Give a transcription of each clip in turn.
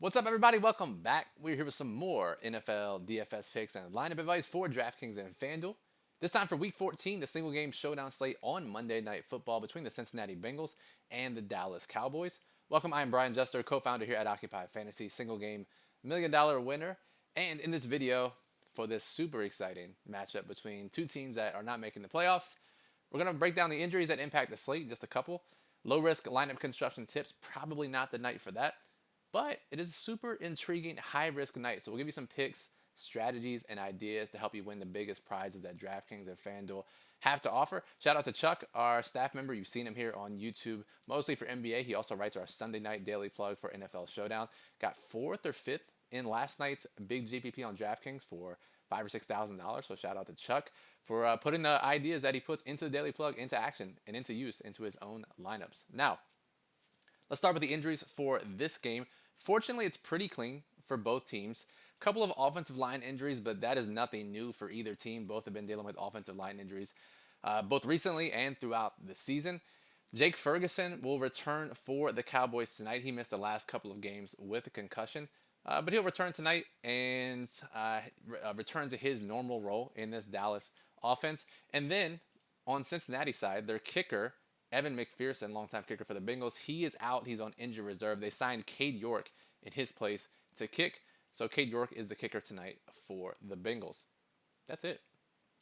What's up, everybody? Welcome back. We're here with some more NFL DFS picks and lineup advice for DraftKings and FanDuel. This time for Week 14, the single game showdown slate on Monday Night Football between the Cincinnati Bengals and the Dallas Cowboys. Welcome, I'm Brian Jester, co-founder here at Occupy Fantasy, single game $1 million winner. And in this video, for this super exciting matchup between two teams that are not making the playoffs, we're going to break down the injuries that impact the slate, just a couple. Low risk lineup construction tips, probably not the night for that. But it is a super intriguing, high-risk night. So we'll give you some picks, strategies, and ideas to help you win the biggest prizes that DraftKings and FanDuel have to offer. Shout out to Chuck, our staff member. You've seen him here on YouTube, mostly for NBA. He also writes our Sunday night daily plug for NFL Showdown. Got 4th or 5th in last night's big GPP on DraftKings for $5,000 or $6,000. So shout out to Chuck for putting the ideas that he puts into the daily plug into action and into use into his own lineups. Now, let's start with the injuries for this game. Fortunately, it's pretty clean for both teams. A couple of offensive line injuries, but that is nothing new for either team. Both have been dealing with offensive line injuries, both recently and throughout the season. Jake Ferguson will return for the Cowboys tonight. He missed the last couple of games with a concussion, but he'll return tonight and return to his normal role in this Dallas offense. And then on Cincinnati side, their kicker, Evan McPherson, longtime kicker for the Bengals, he is out. He's on injured reserve. They signed Cade York in his place to kick. So Cade York is the kicker tonight for the Bengals. That's it.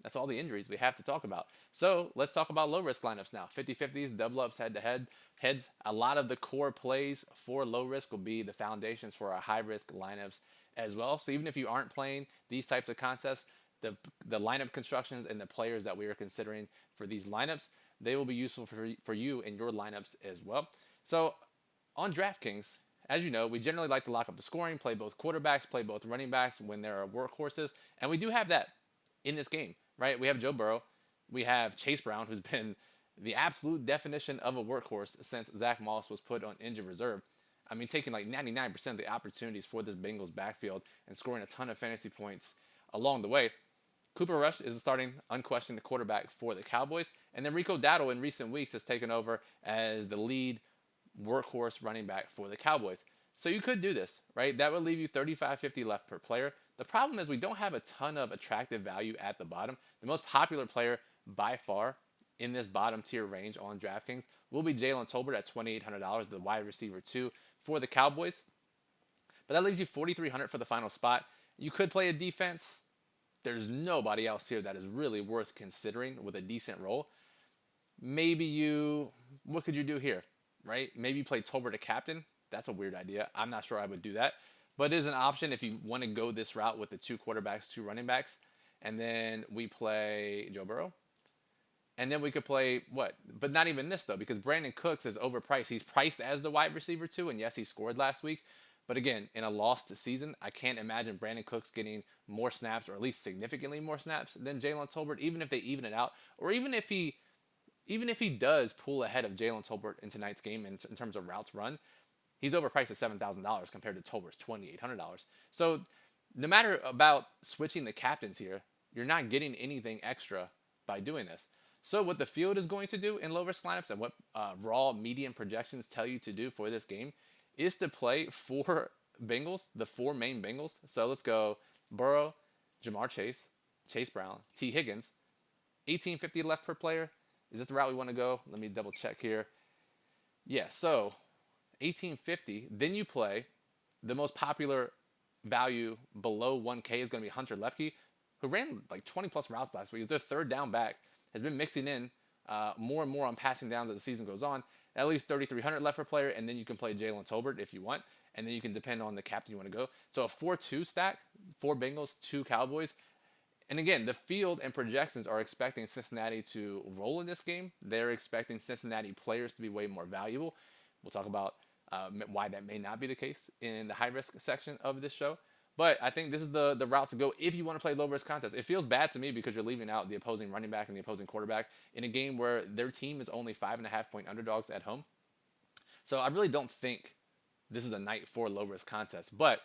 That's all the injuries we have to talk about. So let's talk about low-risk lineups now. 50-50s, double-ups, head-to-head. Heads, a lot of the core plays for low-risk will be the foundations for our high-risk lineups as well. So even if you aren't playing these types of contests, the lineup constructions and the players that we are considering for these lineups, they will be useful for you in your lineups as well. So on DraftKings, as you know, we generally like to lock up the scoring, play both quarterbacks, play both running backs when there are workhorses. And we do have that in this game, right? We have Joe Burrow. We have Chase Brown, who's been the absolute definition of a workhorse since Zach Moss was put on injured reserve. I mean, taking like 99% of the opportunities for this Bengals backfield and scoring a ton of fantasy points along the way. Cooper Rush is the starting unquestioned quarterback for the Cowboys. And then Rico Dowdle in recent weeks has taken over as the lead workhorse running back for the Cowboys. So you could do this, right? That would leave you 35-50 left per player. The problem is we don't have a ton of attractive value at the bottom. The most popular player by far in this bottom tier range on DraftKings will be Jalen Tolbert at $2,800, the wide receiver 2 for the Cowboys. But that leaves you $4,300 for the final spot. You could play a defense. There's nobody else here that is really worth considering with a decent role. What could you do here, right? Maybe you play Tolbert a captain. That's a weird idea. I'm not sure I would do that. But it is an option if you want to go this route with the 2 quarterbacks, 2 running backs. And then we play Joe Burrow. And then we could play what? But not even this, though, because Brandon Cooks is overpriced. He's priced as the wide receiver 2, and yes, he scored last week. But again, in a lost season, I can't imagine Brandon Cooks getting more snaps, or at least significantly more snaps than Jalen Tolbert, even if they even it out, or even if he does pull ahead of Jalen Tolbert in tonight's game in terms of routes run, he's overpriced at $7,000 compared to Tolbert's $2,800. So no matter about switching the captains here, you're not getting anything extra by doing this. So what the field is going to do in low risk lineups and what raw median projections tell you to do for this game is to play 4 Bengals, the 4 main Bengals. So let's go Burrow, Jamar Chase, Chase Brown, T. Higgins, $1,850 left per player. Is this the route we want to go? Let me double check here. Yeah, so $1,850. Then you play the most popular value below 1K is going to be Hunter Lepke, who ran like 20 plus routes last week. He's their 3rd down back, has been mixing in more and more on passing downs as the season goes on. At least $3,300 left per player, and then you can play Jalen Tolbert if you want, and then you can depend on the captain you want to go. So a 4-2 stack, 4 Bengals, 2 Cowboys. And again, the field and projections are expecting Cincinnati to roll in this game. They're expecting Cincinnati players to be way more valuable. We'll talk about why that may not be the case in the high-risk section of this show. But I think this is the route to go if you want to play low-risk contests. It feels bad to me because you're leaving out the opposing running back and the opposing quarterback in a game where their team is only 5.5-point underdogs at home. So I really don't think this is a night for low-risk contests. But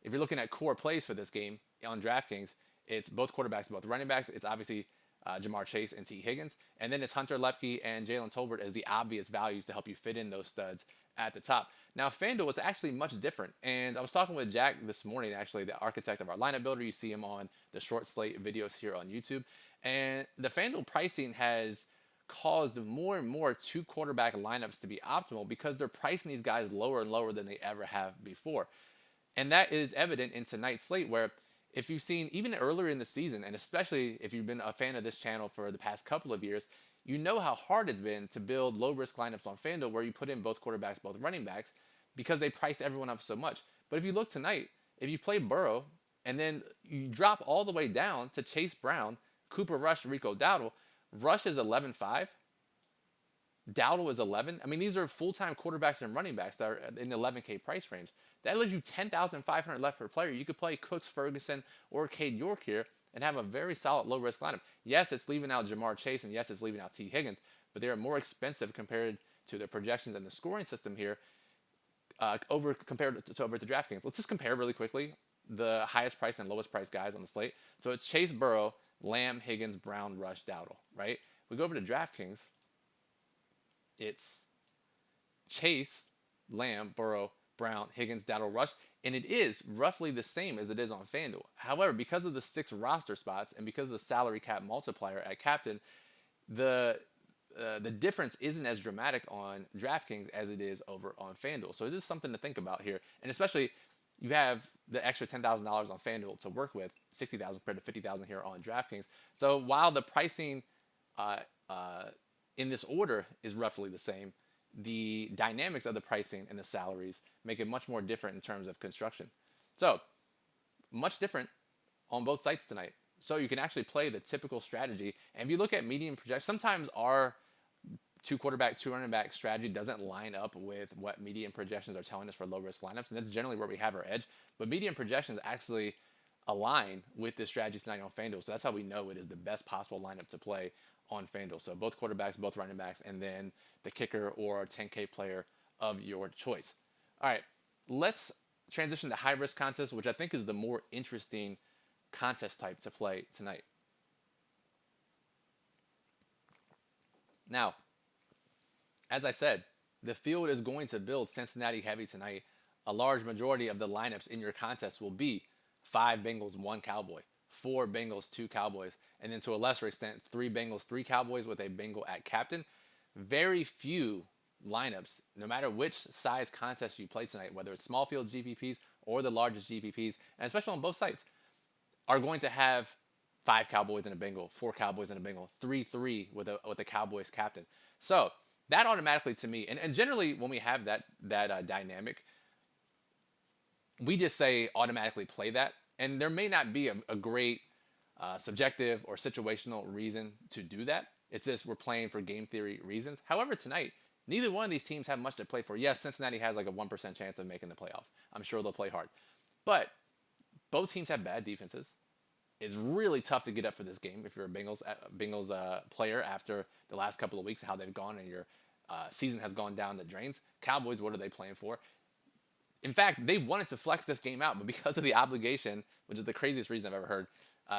if you're looking at core plays for this game on DraftKings, it's both quarterbacks, both running backs. It's obviously Jamar Chase and T. Higgins. And then it's Hunter Lepke and Jalen Tolbert as the obvious values to help you fit in those studs at the top. Now, FanDuel, it's actually much different. And I was talking with Jack this morning, actually, the architect of our lineup builder. You see him on the short slate videos here on YouTube. And the FanDuel pricing has caused more and more two quarterback lineups to be optimal because they're pricing these guys lower and lower than they ever have before. And that is evident in tonight's slate, where if you've seen even earlier in the season, and especially if you've been a fan of this channel for the past couple of years, you know how hard it's been to build low-risk lineups on FanDuel where you put in both quarterbacks, both running backs, because they price everyone up so much. But if you look tonight, if you play Burrow, and then you drop all the way down to Chase Brown, Cooper Rush, Rico Dowdle, Rush is 11.5. Dowdle is 11. I mean, these are full-time quarterbacks and running backs that are in the 11K price range. That leaves you 10,500 left per player. You could play Cooks, Ferguson, or Cade York here and have a very solid low-risk lineup. Yes, it's leaving out Jamar Chase, and yes, it's leaving out T. Higgins, but they are more expensive compared to their projections and the scoring system here compared to over at the DraftKings. Let's just compare really quickly the highest price and lowest price guys on the slate. So it's Chase, Burrow, Lamb, Higgins, Brown, Rush, Dowdle, right? We go over to DraftKings. It's Chase, Lamb, Burrow, Brown, Higgins, Dowdle, Rush, and it is roughly the same as it is on FanDuel. However, because of the 6 roster spots and because of the salary cap multiplier at captain, the difference isn't as dramatic on DraftKings as it is over on FanDuel. So it is something to think about here, and especially you have the extra $10,000 on FanDuel to work with, $60,000 compared to $50,000 here on DraftKings. So while the pricing in this order is roughly the same, the dynamics of the pricing and the salaries make it much more different in terms of construction. So much different on both sites tonight. So you can actually play the typical strategy. And if you look at median projections, sometimes our 2 quarterback, 2 running back strategy doesn't line up with what median projections are telling us for low risk lineups. And that's generally where we have our edge. But median projections actually align with this strategy tonight on FanDuel. So that's how we know it is the best possible lineup to play on FanDuel. So both quarterbacks, both running backs, and then the kicker or 10K player of your choice. All right, let's transition to high risk contest, which I think is the more interesting contest type to play tonight. Now, as I said, the field is going to build Cincinnati heavy tonight. A large majority of the lineups in your contest will be 5 Bengals, 1 Cowboy, 4 Bengals, 2 Cowboys, and then to a lesser extent, 3 Bengals, 3 Cowboys with a Bengal at captain. Very few lineups, no matter which size contest you play tonight, whether it's small field GPPs or the largest GPPs, and especially on both sites, are going to have 5 Cowboys and a Bengal, 4 Cowboys and a Bengal, 3-3 with a Cowboys captain. So that automatically to me, and generally when we have that dynamic, we just say automatically play that. And there may not be a great subjective or situational reason to do that. It's just we're playing for game theory reasons. However, tonight, neither one of these teams have much to play for. Yes, Cincinnati has like a 1% chance of making the playoffs. I'm sure they'll play hard. But both teams have bad defenses. It's really tough to get up for this game if you're a Bengals player after the last couple of weeks, how they've gone, and your season has gone down the drains. Cowboys, what are they playing for? In fact, they wanted to flex this game out, but because of the obligation, which is the craziest reason I've ever heard,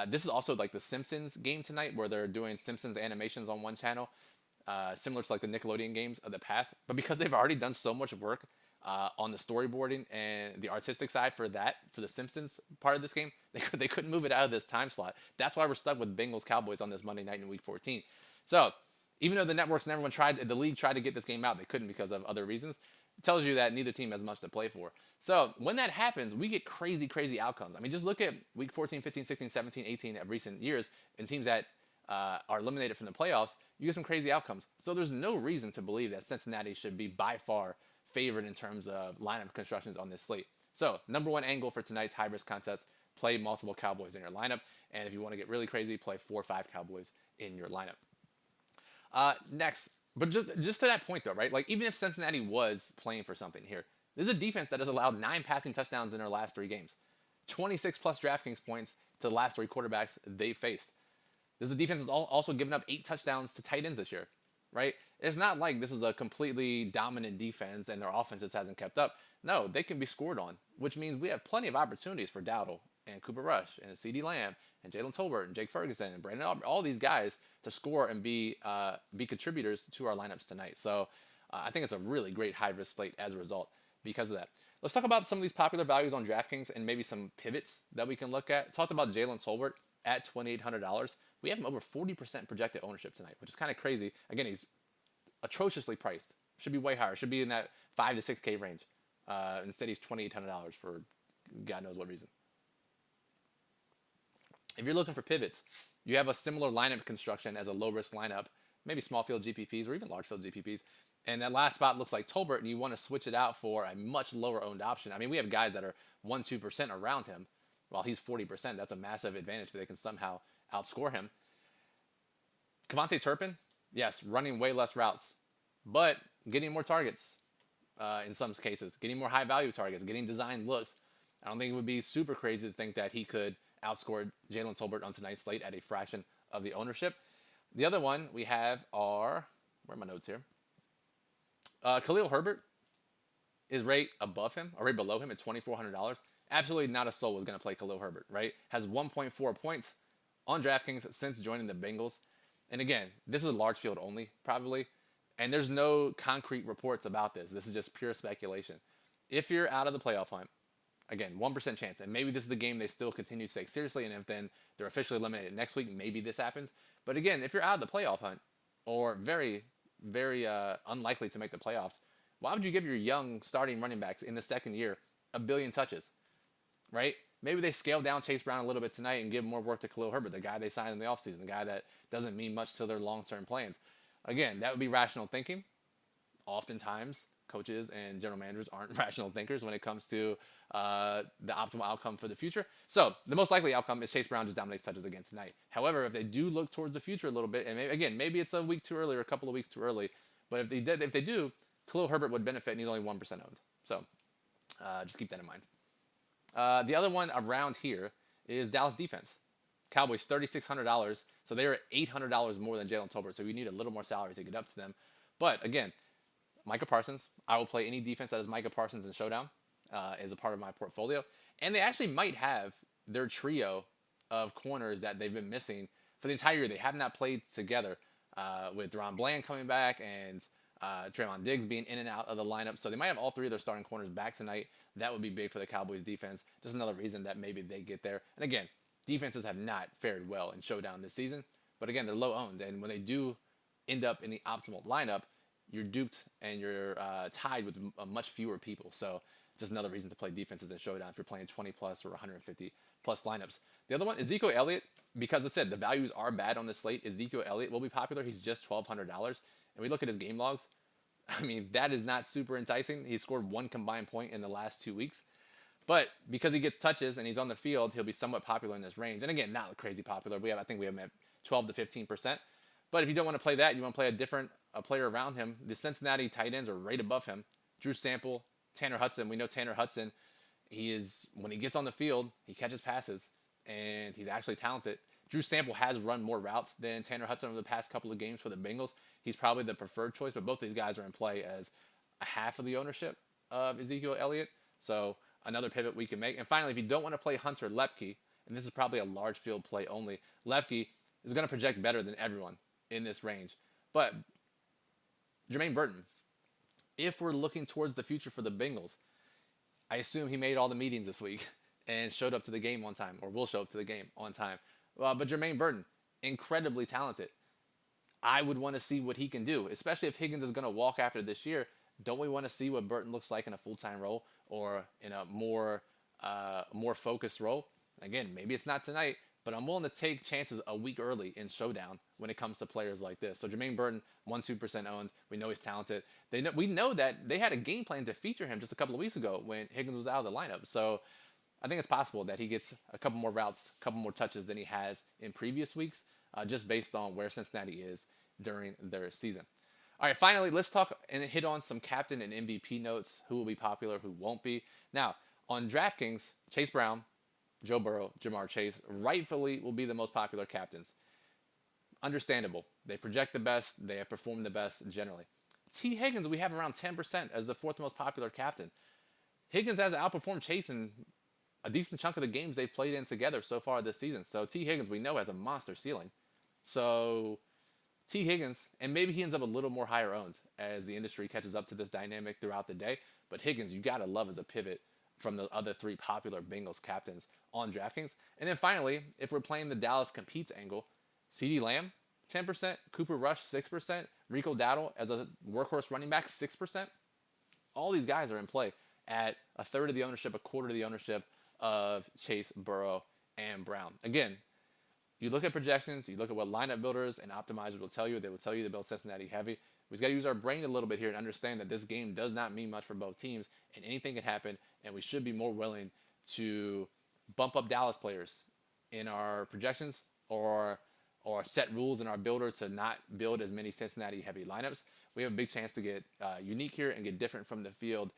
this is also like the Simpsons game tonight, where they're doing Simpsons animations on one channel, similar to like the Nickelodeon games of the past. But because they've already done so much work on the storyboarding and the artistic side for the Simpsons part of this game, they couldn't move it out of this time slot. That's why we're stuck with Bengals Cowboys on this Monday night in Week 14. So even though the networks and everyone the league tried to get this game out, they couldn't because of other reasons. It tells you that neither team has much to play for. So when that happens, we get crazy, crazy outcomes. I mean, just look at Week 14, 15, 16, 17, 18 of recent years, and teams that are eliminated from the playoffs, you get some crazy outcomes. So there's no reason to believe that Cincinnati should be by far favored in terms of lineup constructions on this slate. So number one angle for tonight's high-risk contest, play multiple Cowboys in your lineup. And if you want to get really crazy, play 4 or 5 Cowboys in your lineup. Next, but just to that point though, right? Like even if Cincinnati was playing for something here, this is a defense that has allowed 9 passing touchdowns in their last 3 games, 26 plus DraftKings points to the last 3 quarterbacks they faced. This is a defense that's also given up 8 touchdowns to tight ends this year, right? It's not like this is a completely dominant defense and their offense just hasn't kept up. No, they can be scored on, which means we have plenty of opportunities for Dowdle and Cooper Rush and CeeDee Lamb and Jalen Tolbert and Jake Ferguson and Brandon Aubrey, all these guys to score and be contributors to our lineups tonight. So I think it's a really great high risk slate as a result because of that. Let's talk about some of these popular values on DraftKings and maybe some pivots that we can look at. Talked about Jalen Tolbert at $2,800. We have him over 40% projected ownership tonight, which is kind of crazy. Again, he's atrociously priced. Should be way higher. Should be in that 5 to 6K range. Instead, he's $2,800 for God knows what reason. If you're looking for pivots, you have a similar lineup construction as a low-risk lineup, maybe small field GPPs or even large field GPPs. And that last spot looks like Tolbert, and you want to switch it out for a much lower owned option. I mean, we have guys that are 1-2% around him, while he's 40%. That's a massive advantage if they can somehow outscore him. Kevontae Turpin, yes, running way less routes, but getting more targets in some cases, getting more high-value targets, getting designed looks. I don't think it would be super crazy to think that he could outscore Jalen Tolbert on tonight's slate at a fraction of the ownership. The other one we have are, where are my notes here? Khalil Herbert is right above him, or right below him at $2,400. Absolutely not a soul was going to play Khalil Herbert, right? Has 1.4 points on DraftKings since joining the Bengals. And again, this is a large field only, probably. And there's no concrete reports about this. This is just pure speculation. If you're out of the playoff hunt, again, 1% chance. And maybe this is the game they still continue to take seriously. And if then they're officially eliminated next week, maybe this happens. But again, if you're out of the playoff hunt, or very unlikely to make the playoffs, why would you give your young starting running backs in the second year a billion touches, right? Maybe they scale down Chase Brown a little bit tonight and give more work to Khalil Herbert, the guy they signed in the offseason, the guy that doesn't mean much to their long-term plans. Again, that would be rational thinking. Oftentimes, coaches and general managers aren't rational thinkers when it comes to the optimal outcome for the future. So the most likely outcome is Chase Brown just dominates touches again tonight. However, if they do look towards the future a little bit, and maybe it's a week too early or a couple of weeks too early, but if they do, Khalil Herbert would benefit, and he's only 1% owned. So just keep that in mind. The other one around here is Dallas defense. Cowboys, $3,600. So they are $800 more than Jalen Tolbert. So you need a little more salary to get up to them. But again, Micah Parsons, I will play any defense that is Micah Parsons in Showdown as a part of my portfolio. And they actually might have their trio of corners that they've been missing for the entire year. They have not played together with Deron Bland coming back and Trayvon Diggs being in and out of the lineup. So they might have all three of their starting corners back tonight. That would be big for the Cowboys defense. Just another reason that maybe they get there. And again, defenses have not fared well in Showdown this season. But again, they're low owned. And when they do end up in the optimal lineup, you're duped and you're tied with much fewer people. So just another reason to play defenses in Showdown if you're playing 20 plus or 150 plus lineups. The other one, Ezekiel Elliott, because I said the values are bad on this slate, Ezekiel Elliott will be popular. He's just $1,200. And we look at his game logs. I mean, that is not super enticing. He scored one combined point in the last 2 weeks. But because he gets touches and he's on the field, he'll be somewhat popular in this range. And again, not crazy popular. I think we have him at 12 to 15%. But if you don't want to play that, you want to play a player around him. The Cincinnati tight ends are right above him. Drew Sample, Tanner Hudson. We know Tanner Hudson, when he gets on the field, he catches passes, and he's actually talented. Drew Sample has run more routes than Tanner Hudson over the past couple of games for the Bengals. He's probably the preferred choice, but both these guys are in play as a half of the ownership of Ezekiel Elliott. So another pivot we can make. And finally, if you don't want to play Hunter Lepke, and this is probably a large field play only, Lepke is going to project better than everyone in this range. But Jermaine Burton, if we're looking towards the future for the Bengals, I assume he made all the meetings this week and showed up to the game on time, or will show up to the game on time. But Jermaine Burton, incredibly talented. I would want to see what he can do, especially if Higgins is going to walk after this year. Don't we want to see what Burton looks like in a full-time role or in a more focused role? Again, maybe it's not tonight, but I'm willing to take chances a week early in Showdown when it comes to players like this. So Jermaine Burton, 1-2% owned. We know he's talented. We know that they had a game plan to feature him just a couple of weeks ago when Higgins was out of the lineup. So I think it's possible that he gets a couple more routes, a couple more touches than he has in previous weeks, just based on where Cincinnati is during their season. All right, finally, let's talk and hit on some captain and MVP notes, who will be popular, who won't be. Now, on DraftKings, Chase Brown, Joe Burrow, Jamar Chase, rightfully will be the most popular captains. Understandable. They project the best. They have performed the best generally. T. Higgins, we have around 10% as the fourth most popular captain. Higgins has outperformed Chase in a decent chunk of the games they've played in together so far this season. So T. Higgins, we know, has a monster ceiling. So T. Higgins, and maybe he ends up a little more higher owned as the industry catches up to this dynamic throughout the day. But Higgins, you got to love as a pivot from the other three popular Bengals captains on DraftKings. And then finally, if we're playing the Dallas competes angle, CeeDee Lamb, 10%, Cooper Rush, 6%, Rico Dowdle as a workhorse running back, 6%. All these guys are in play at a third of the ownership, a quarter of the ownership of Chase, Burrow, and Brown. Again, you look at projections, you look at what lineup builders and optimizers will tell you. They will tell you to build Cincinnati heavy. We just got to use our brain a little bit here and understand that this game does not mean much for both teams, and anything can happen, and we should be more willing to bump up Dallas players in our projections or set rules in our builder to not build as many Cincinnati heavy lineups. We have a big chance to get unique here and get different from the field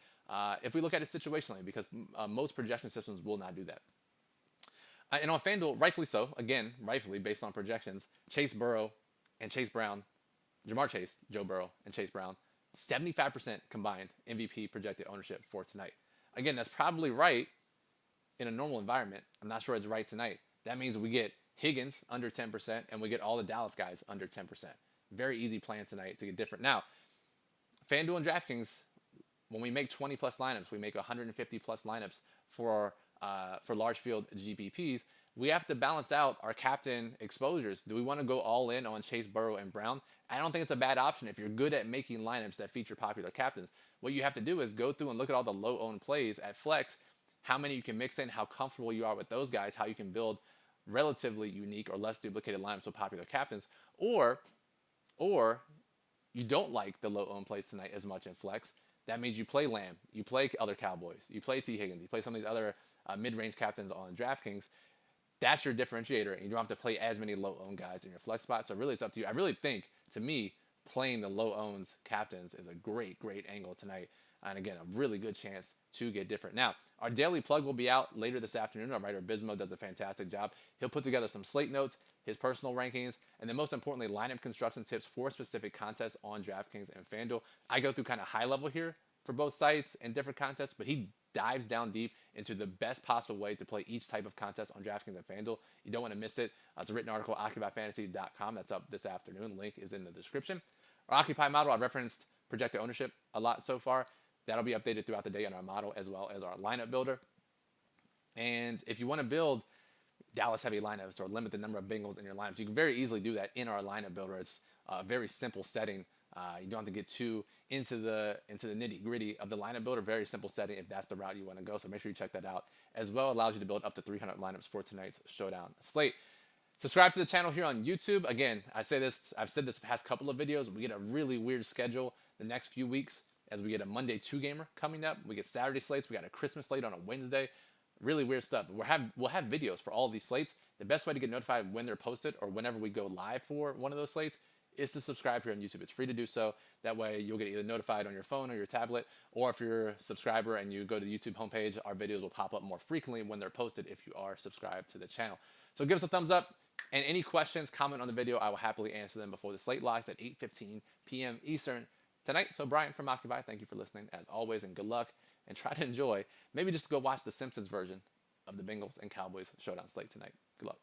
if we look at it situationally, because most projection systems will not do that. And on FanDuel, rightfully so, again, rightfully based on projections, Chase Burrow and Chase Brown, Jamar Chase, Joe Burrow, and Chase Brown, 75% combined MVP projected ownership for tonight. Again, that's probably right in a normal environment. I'm not sure it's right tonight. That means we get Higgins under 10%, and we get all the Dallas guys under 10%. Very easy plan tonight to get different. Now, FanDuel and DraftKings, when we make 20 plus lineups, we make 150 plus lineups for large field GPPs. We have to balance out our captain exposures. Do we want to go all in on Chase, Burrow, and Brown? I don't think it's a bad option if you're good at making lineups that feature popular captains. What you have to do is go through and look at all the low-owned plays at Flex, how many you can mix in, how comfortable you are with those guys, how you can build relatively unique or less duplicated lineups with popular captains, or you don't like the low-owned plays tonight as much in Flex. That means you play Lamb, you play other Cowboys, you play T. Higgins, you play some of these other mid-range captains on DraftKings. That's your differentiator, and you don't have to play as many low-owned guys in your flex spot. So really, it's up to you. I really think, to me, playing the low-owned captains is a great, great angle tonight. And again, a really good chance to get different. Now, our daily plug will be out later this afternoon. Our writer Bismo does a fantastic job. He'll put together some slate notes, his personal rankings, and then most importantly, lineup construction tips for specific contests on DraftKings and FanDuel. I go through kind of high level here for both sites and different contests, but he dives down deep into the best possible way to play each type of contest on DraftKings and FanDuel. You don't want to miss it. It's a written article, OccupyFantasy.com. That's up this afternoon. Link is in the description. Our Occupy model, I've referenced projected ownership a lot so far. That'll be updated throughout the day on our model as well as our lineup builder. And if you want to build Dallas heavy lineups or limit the number of Bengals in your lineups, you can very easily do that in our lineup builder. It's a very simple setting. You don't have to get too into the nitty gritty of the lineup builder. Very simple setting if that's the route you want to go. So make sure you check that out. As well, allows you to build up to 300 lineups for tonight's showdown slate. Subscribe to the channel here on YouTube. Again, I've said this the past couple of videos. We get a really weird schedule the next few weeks as we get a Monday 2-gamer coming up. We get Saturday slates. We got a Christmas slate on a Wednesday. Really weird stuff. We'll have videos for all of these slates. The best way to get notified when they're posted or whenever we go live for one of those slates is to subscribe here on YouTube. It's free to do so. That way you'll get either notified on your phone or your tablet, or if you're a subscriber and you go to the YouTube homepage, our videos will pop up more frequently when they're posted if you are subscribed to the channel. So give us a thumbs up, and any questions, comment on the video. I will happily answer them before the slate lives at 8:15 p.m. Eastern tonight. So Brian from Occupy, thank you for listening as always, and good luck, and try to enjoy. Maybe just go watch the Simpsons version of the Bengals and Cowboys showdown slate tonight. Good luck.